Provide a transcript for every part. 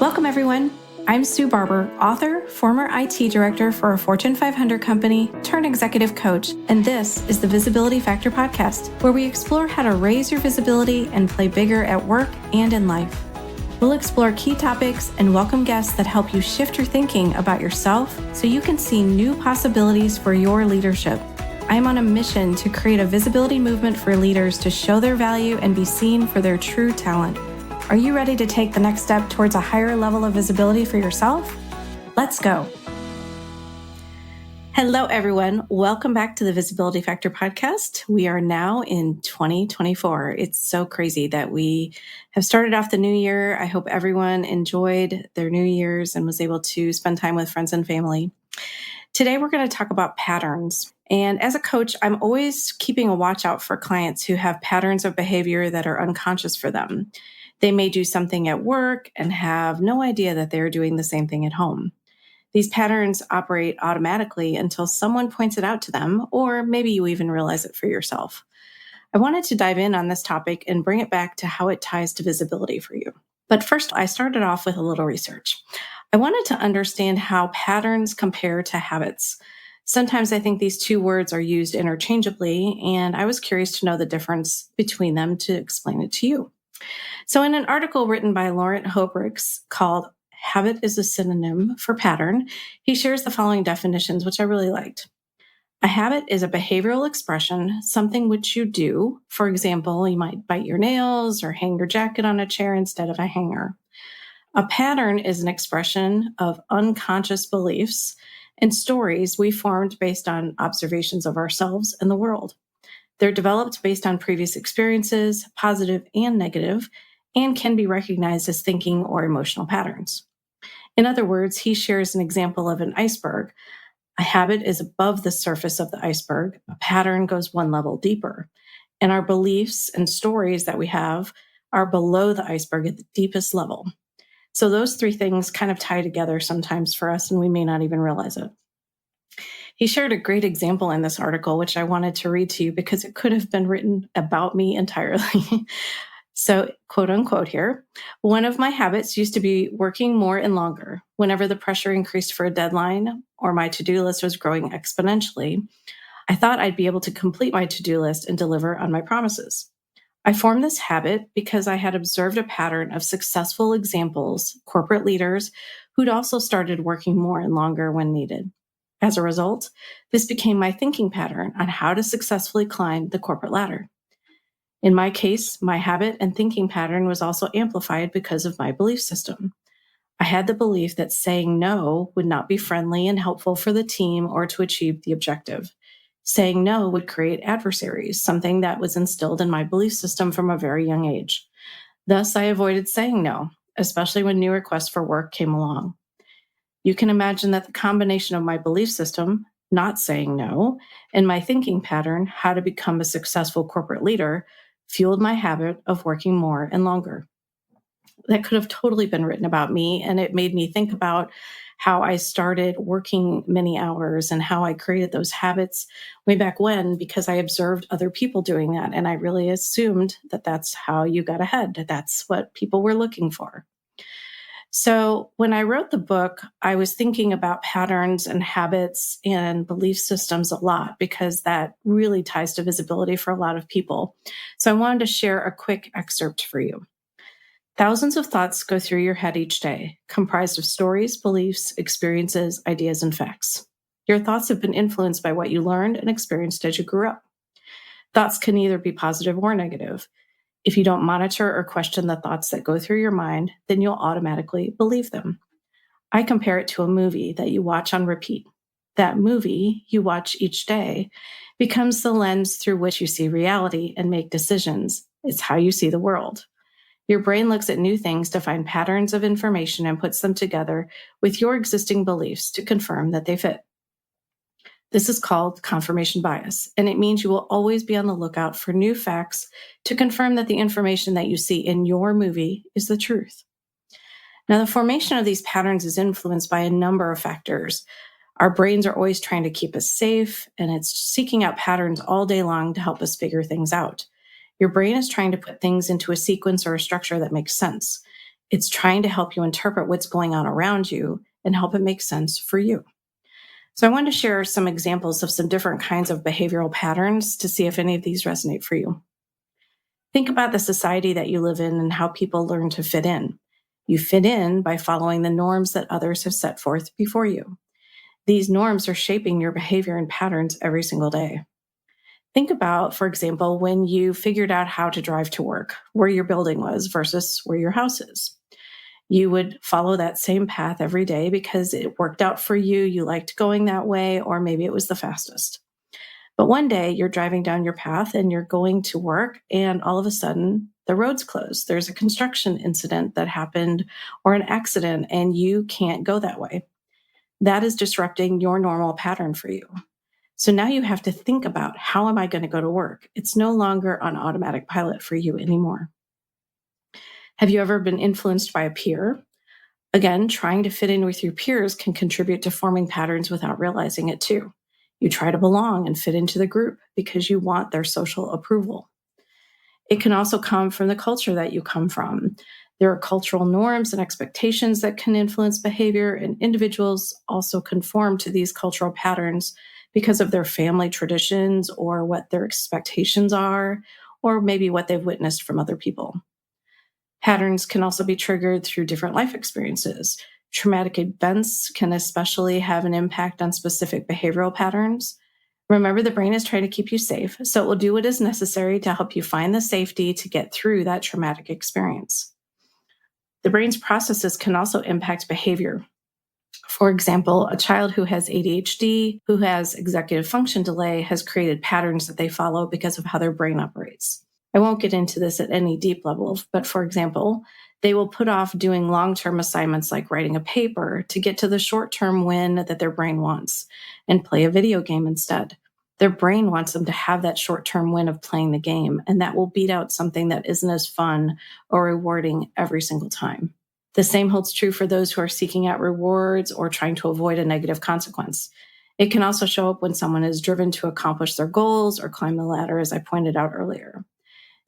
Welcome, everyone. I'm Sue Barber, author, former IT director for a Fortune 500 company, turned executive coach, and this is the Visibility Factor podcast, where we explore how to raise your visibility and play bigger at work and in life. We'll explore key topics and welcome guests that help you shift your thinking about yourself so you can see new possibilities for your leadership. I'm on a mission to create a visibility movement for leaders to show their value and be seen for their true talent. Are you ready to take the next step towards a higher level of visibility for yourself? Let's go. Hello, everyone. Welcome back to the Visibility Factor podcast. We are now in 2024. It's so crazy that we have started off the new year. I hope everyone enjoyed their New Year's and was able to spend time with friends and family. Today, we're going to talk about patterns. And as a coach, I'm always keeping a watch out for clients who have patterns of behavior that are unconscious for them. They may do something at work and have no idea that they're doing the same thing at home. These patterns operate automatically until someone points it out to them, or maybe you even realize it for yourself. I wanted to dive in on this topic and bring it back to how it ties to visibility for you. But first, I started off with a little research. I wanted to understand how patterns compare to habits. Sometimes I think these two words are used interchangeably, and I was curious to know the difference between them to explain it to you. So in an article written by Laurent Hobrics called Habit is a Synonym for Pattern, he shares the following definitions, which I really liked. A habit is a behavioral expression, something which you do. For example, you might bite your nails or hang your jacket on a chair instead of a hanger. A pattern is an expression of unconscious beliefs and stories we formed based on observations of ourselves and the world. They're developed based on previous experiences, positive and negative, and can be recognized as thinking or emotional patterns. In other words, he shares an example of an iceberg. A habit is above the surface of the iceberg. A pattern goes one level deeper. And our beliefs and stories that we have are below the iceberg at the deepest level. So those three things kind of tie together sometimes for us, and we may not even realize it. He shared a great example in this article, which I wanted to read to you because it could have been written about me entirely. So, quote unquote here, one of my habits used to be working more and longer. Whenever the pressure increased for a deadline or my to-do list was growing exponentially, I thought I'd be able to complete my to-do list and deliver on my promises. I formed this habit because I had observed a pattern of successful examples, corporate leaders who'd also started working more and longer when needed. As a result, this became my thinking pattern on how to successfully climb the corporate ladder. In my case, my habit and thinking pattern was also amplified because of my belief system. I had the belief that saying no would not be friendly and helpful for the team or to achieve the objective. Saying no would create adversaries, something that was instilled in my belief system from a very young age. Thus, I avoided saying no, especially when new requests for work came along. You can imagine that the combination of my belief system, not saying no, and my thinking pattern, how to become a successful corporate leader, fueled my habit of working more and longer. That could have totally been written about me, and it made me think about how I started working many hours and how I created those habits way back when because I observed other people doing that, and I really assumed that that's how you got ahead. That's what people were looking for. So when I wrote the book, I was thinking about patterns and habits and belief systems a lot because that really ties to visibility for a lot of people. So I wanted to share a quick excerpt for you. Thousands of thoughts go through your head each day, comprised of stories, beliefs, experiences, ideas, and facts. Your thoughts have been influenced by what you learned and experienced as you grew up. Thoughts can either be positive or negative. If you don't monitor or question the thoughts that go through your mind, then you'll automatically believe them. I compare it to a movie that you watch on repeat. That movie you watch each day becomes the lens through which you see reality and make decisions. It's how you see the world. Your brain looks at new things to find patterns of information and puts them together with your existing beliefs to confirm that they fit. This is called confirmation bias, and it means you will always be on the lookout for new facts to confirm that the information that you see in your movie is the truth. Now, the formation of these patterns is influenced by a number of factors. Our brains are always trying to keep us safe, and it's seeking out patterns all day long to help us figure things out. Your brain is trying to put things into a sequence or a structure that makes sense. It's trying to help you interpret what's going on around you and help it make sense for you. So I wanted to share some examples of some different kinds of behavioral patterns to see if any of these resonate for you. Think about the society that you live in and how people learn to fit in. You fit in by following the norms that others have set forth before you. These norms are shaping your behavior and patterns every single day. Think about, for example, when you figured out how to drive to work, where your building was versus where your house is. You would follow that same path every day because it worked out for you, you liked going that way, or maybe it was the fastest. But one day you're driving down your path and you're going to work, and all of a sudden the road's closed. There's a construction incident that happened or an accident, and you can't go that way. That is disrupting your normal pattern for you. So now you have to think about, how am I going to go to work? It's no longer on automatic pilot for you anymore. Have you ever been influenced by a peer? Again, trying to fit in with your peers can contribute to forming patterns without realizing it too. You try to belong and fit into the group because you want their social approval. It can also come from the culture that you come from. There are cultural norms and expectations that can influence behavior, and individuals also conform to these cultural patterns because of their family traditions or what their expectations are, or maybe what they've witnessed from other people. Patterns can also be triggered through different life experiences. Traumatic events can especially have an impact on specific behavioral patterns. Remember, the brain is trying to keep you safe, so it will do what is necessary to help you find the safety to get through that traumatic experience. The brain's processes can also impact behavior. For example, a child who has ADHD, who has executive function delay, has created patterns that they follow because of how their brain operates. I won't get into this at any deep level, but for example, they will put off doing long-term assignments like writing a paper to get to the short-term win that their brain wants and play a video game instead. Their brain wants them to have that short-term win of playing the game, and that will beat out something that isn't as fun or rewarding every single time. The same holds true for those who are seeking out rewards or trying to avoid a negative consequence. It can also show up when someone is driven to accomplish their goals or climb the ladder, as I pointed out earlier.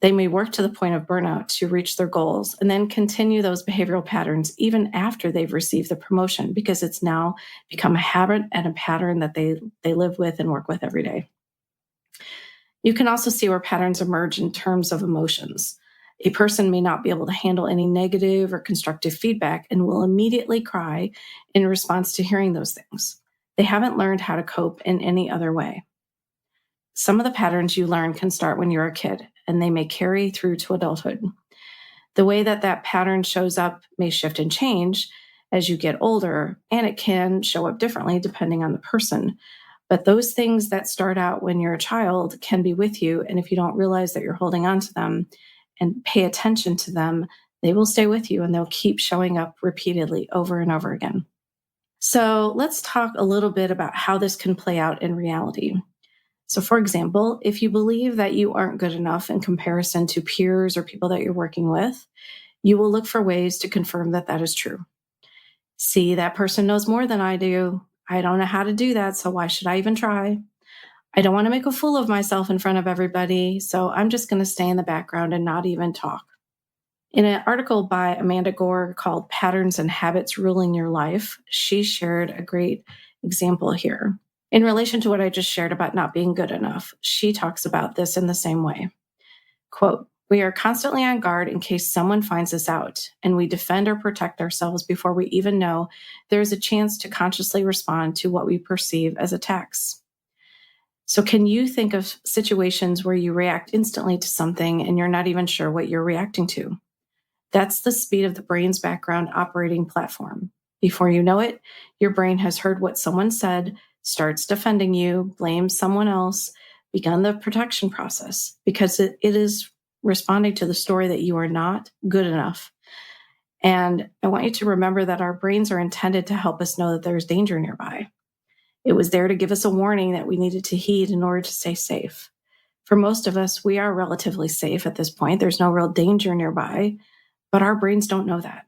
They may work to the point of burnout to reach their goals and then continue those behavioral patterns even after they've received the promotion, because it's now become a habit and a pattern that they live with and work with every day. You can also see where patterns emerge in terms of emotions. A person may not be able to handle any negative or constructive feedback and will immediately cry in response to hearing those things. They haven't learned how to cope in any other way. Some of the patterns you learn can start when you're a kid, and they may carry through to adulthood. The way that pattern shows up may shift and change as you get older, and it can show up differently depending on the person. But those things that start out when you're a child can be with you, and if you don't realize that you're holding on to them and pay attention to them, they will stay with you and they'll keep showing up repeatedly over and over again. So let's talk a little bit about how this can play out in reality. So for example, if you believe that you aren't good enough in comparison to peers or people that you're working with, you will look for ways to confirm that that is true. See, that person knows more than I do. I don't know how to do that, so why should I even try? I don't want to make a fool of myself in front of everybody, so I'm just going to stay in the background and not even talk. In an article by Amanda Gore called Patterns and Habits Ruling Your Life, she shared a great example here. In relation to what I just shared about not being good enough, she talks about this in the same way. Quote, "We are constantly on guard in case someone finds us out, and we defend or protect ourselves before we even know there is a chance to consciously respond to what we perceive as attacks." So can you think of situations where you react instantly to something and you're not even sure what you're reacting to? That's the speed of the brain's background operating platform. Before you know it, your brain has heard what someone said, starts defending you, blames someone else, begun the protection process because it is responding to the story that you are not good enough. And I want you to remember that our brains are intended to help us know that there's danger nearby. It was there to give us a warning that we needed to heed in order to stay safe. For most of us, we are relatively safe at this point. There's no real danger nearby, but our brains don't know that.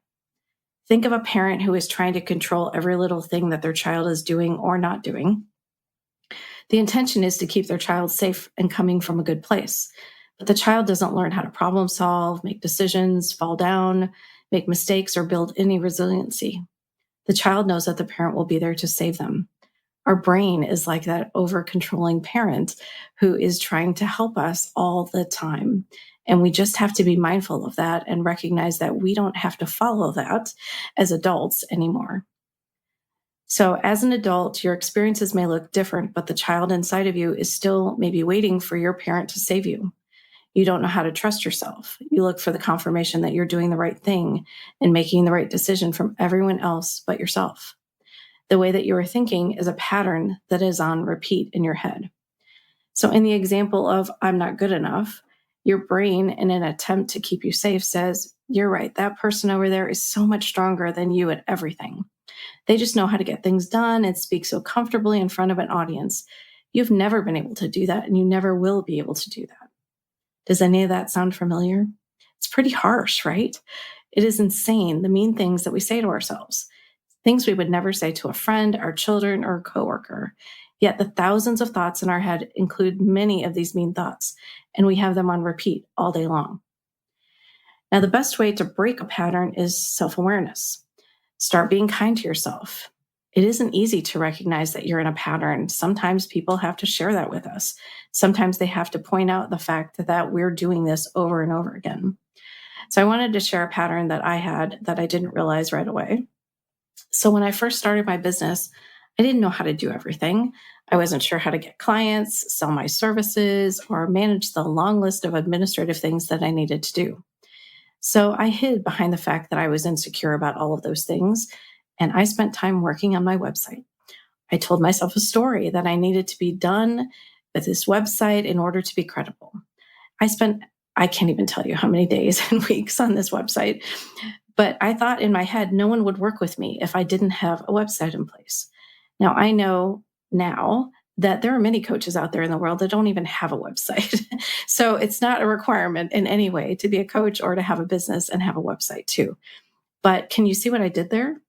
Think of a parent who is trying to control every little thing that their child is doing or not doing. The intention is to keep their child safe and coming from a good place. But the child doesn't learn how to problem solve, make decisions, fall down, make mistakes, or build any resiliency. The child knows that the parent will be there to save them. Our brain is like that over-controlling parent who is trying to help us all the time. And we just have to be mindful of that and recognize that we don't have to follow that as adults anymore. So as an adult, your experiences may look different, but the child inside of you is still maybe waiting for your parent to save you. You don't know how to trust yourself. You look for the confirmation that you're doing the right thing and making the right decision from everyone else but yourself. The way that you are thinking is a pattern that is on repeat in your head. So in the example of I'm not good enough, your brain, in an attempt to keep you safe, says, you're right, that person over there is so much stronger than you at everything. They just know how to get things done and speak so comfortably in front of an audience. You've never been able to do that, and you never will be able to do that. Does any of that sound familiar? It's pretty harsh, right? It is insane, the mean things that we say to ourselves, things we would never say to a friend, our children, or a coworker. Yet the thousands of thoughts in our head include many of these mean thoughts, and we have them on repeat all day long. Now, the best way to break a pattern is self-awareness. Start being kind to yourself. It isn't easy to recognize that you're in a pattern. Sometimes people have to share that with us. Sometimes they have to point out the fact that we're doing this over and over again. So I wanted to share a pattern that I had that I didn't realize right away. So when I first started my business, I didn't know how to do everything. I wasn't sure how to get clients, sell my services, or manage the long list of administrative things that I needed to do. So I hid behind the fact that I was insecure about all of those things, and I spent time working on my website. I told myself a story that I needed to be done with this website in order to be credible. I can't even tell you how many days and weeks on this website, but I thought in my head, no one would work with me if I didn't have a website in place. Now, I know now that there are many coaches out there in the world that don't even have a website. So it's not a requirement in any way to be a coach or to have a business and have a website too. But can you see what I did there?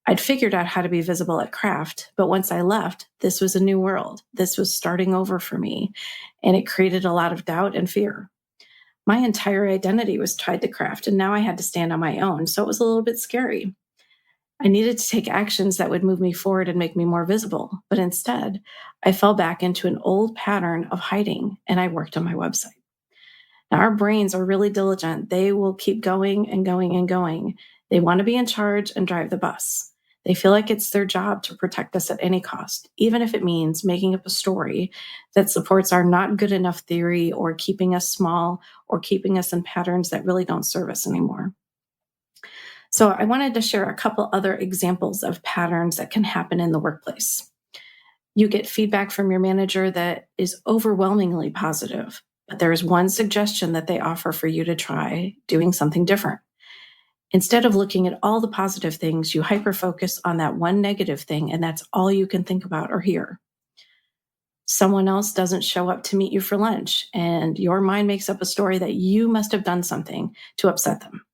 I'd figured out how to be visible at Craft, but once I left, this was a new world. This was starting over for me, and it created a lot of doubt and fear. My entire identity was tied to Craft, and now I had to stand on my own, so it was a little bit scary. I needed to take actions that would move me forward and make me more visible, but instead, I fell back into an old pattern of hiding, and I worked on my website. Now, our brains are really diligent. They will keep going and going and going. They want to be in charge and drive the bus. They feel like it's their job to protect us at any cost, even if it means making up a story that supports our not good enough theory or keeping us small or keeping us in patterns that really don't serve us anymore. So I wanted to share a couple other examples of patterns that can happen in the workplace. You get feedback from your manager that is overwhelmingly positive, but there is one suggestion that they offer for you to try doing something different. Instead of looking at all the positive things, you hyper-focus on that one negative thing, and that's all you can think about or hear. Someone else doesn't show up to meet you for lunch, and your mind makes up a story that you must have done something to upset them.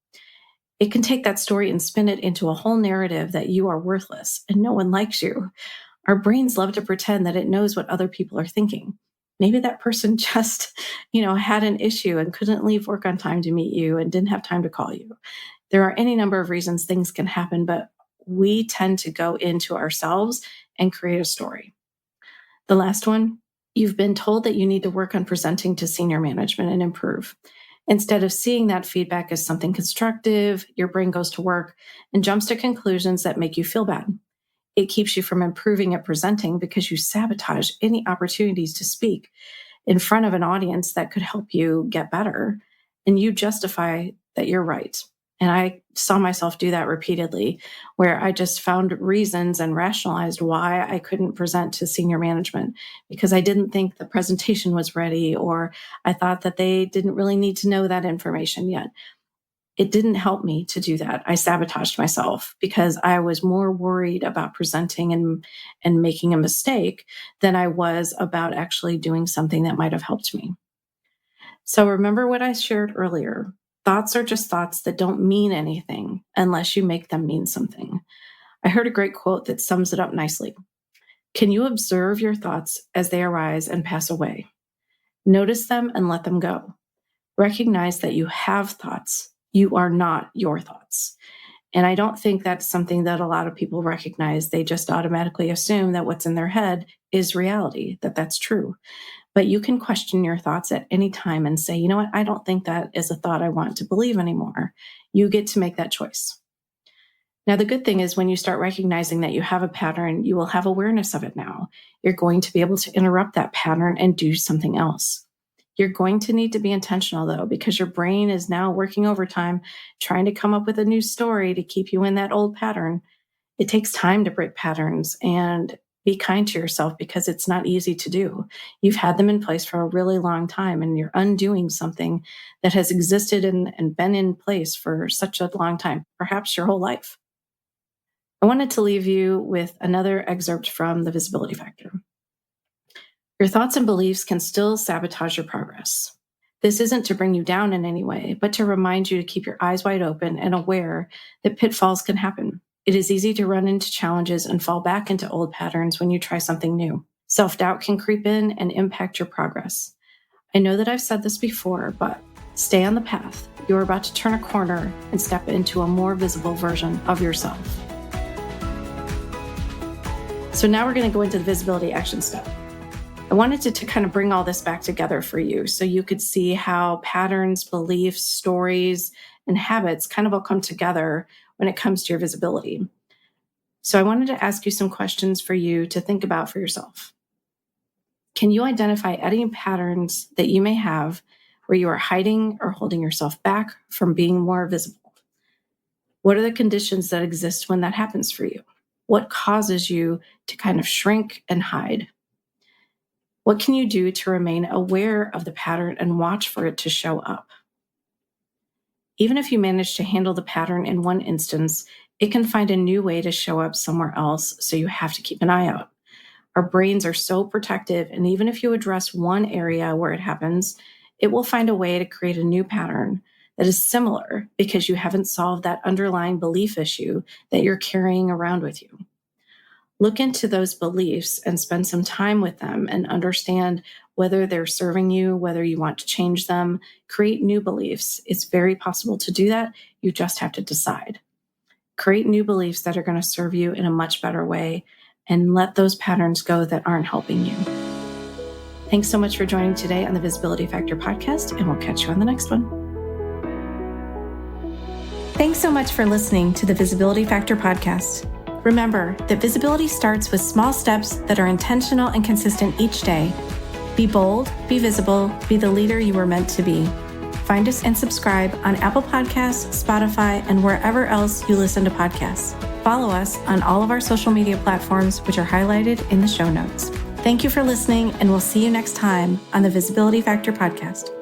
It can take that story and spin it into a whole narrative that you are worthless and no one likes you. Our brains love to pretend that it knows what other people are thinking. Maybe that person just, had an issue and couldn't leave work on time to meet you and didn't have time to call you. There are any number of reasons things can happen, but we tend to go into ourselves and create a story. The last one, you've been told that you need to work on presenting to senior management and improve. Instead of seeing that feedback as something constructive, your brain goes to work and jumps to conclusions that make you feel bad. It keeps you from improving at presenting because you sabotage any opportunities to speak in front of an audience that could help you get better, and you justify that you're right. And I saw myself do that repeatedly, where I just found reasons and rationalized why I couldn't present to senior management because I didn't think the presentation was ready, or I thought that they didn't really need to know that information yet. It didn't help me to do that. I sabotaged myself because I was more worried about presenting and making a mistake than I was about actually doing something that might have helped me. So remember what I shared earlier. Thoughts are just thoughts that don't mean anything unless you make them mean something. I heard a great quote that sums it up nicely. Can you observe your thoughts as they arise and pass away? Notice them and let them go. Recognize that you have thoughts You are not your thoughts. And I don't think that's something that a lot of people recognize. They just automatically assume that what's in their head is reality, that that's true. But you can question your thoughts at any time and say, you know what, I don't think that is a thought I want to believe anymore. You get to make that choice. Now, the good thing is when you start recognizing that you have a pattern, you will have awareness of it now. You're going to be able to interrupt that pattern and do something else. You're going to need to be intentional, though, because your brain is now working overtime, trying to come up with a new story to keep you in that old pattern. It takes time to break patterns, and be kind to yourself because it's not easy to do. You've had them in place for a really long time, and you're undoing something that has existed and been in place for such a long time, perhaps your whole life. I wanted to leave you with another excerpt from The Visibility Factor. Your thoughts and beliefs can still sabotage your progress. This isn't to bring you down in any way, but to remind you to keep your eyes wide open and aware that pitfalls can happen. It is easy to run into challenges and fall back into old patterns when you try something new. Self-doubt can creep in and impact your progress. I know that I've said this before, but stay on the path. You're about to turn a corner and step into a more visible version of yourself. So now we're going to go into the visibility action step. I wanted to kind of bring all this back together for you so you could see how patterns, beliefs, stories, and habits kind of all come together when it comes to your visibility. So I wanted to ask you some questions for you to think about for yourself. Can you identify any patterns that you may have where you are hiding or holding yourself back from being more visible? What are the conditions that exist when that happens for you? What causes you to kind of shrink and hide? What can you do to remain aware of the pattern and watch for it to show up? Even if you manage to handle the pattern in one instance, it can find a new way to show up somewhere else, so you have to keep an eye out. Our brains are so protective, and even if you address one area where it happens, it will find a way to create a new pattern that is similar because you haven't solved that underlying belief issue that you're carrying around with you. Look into those beliefs and spend some time with them and understand whether they're serving you, whether you want to change them, create new beliefs. It's very possible to do that. You just have to decide. Create new beliefs that are going to serve you in a much better way and let those patterns go that aren't helping you. Thanks so much for joining today on the Visibility Factor podcast, and we'll catch you on the next one. Thanks so much for listening to the Visibility Factor podcast. Remember that visibility starts with small steps that are intentional and consistent each day. Be bold, be visible, be the leader you were meant to be. Find us and subscribe on Apple Podcasts, Spotify, and wherever else you listen to podcasts. Follow us on all of our social media platforms, which are highlighted in the show notes. Thank you for listening, and we'll see you next time on the Visibility Factor podcast.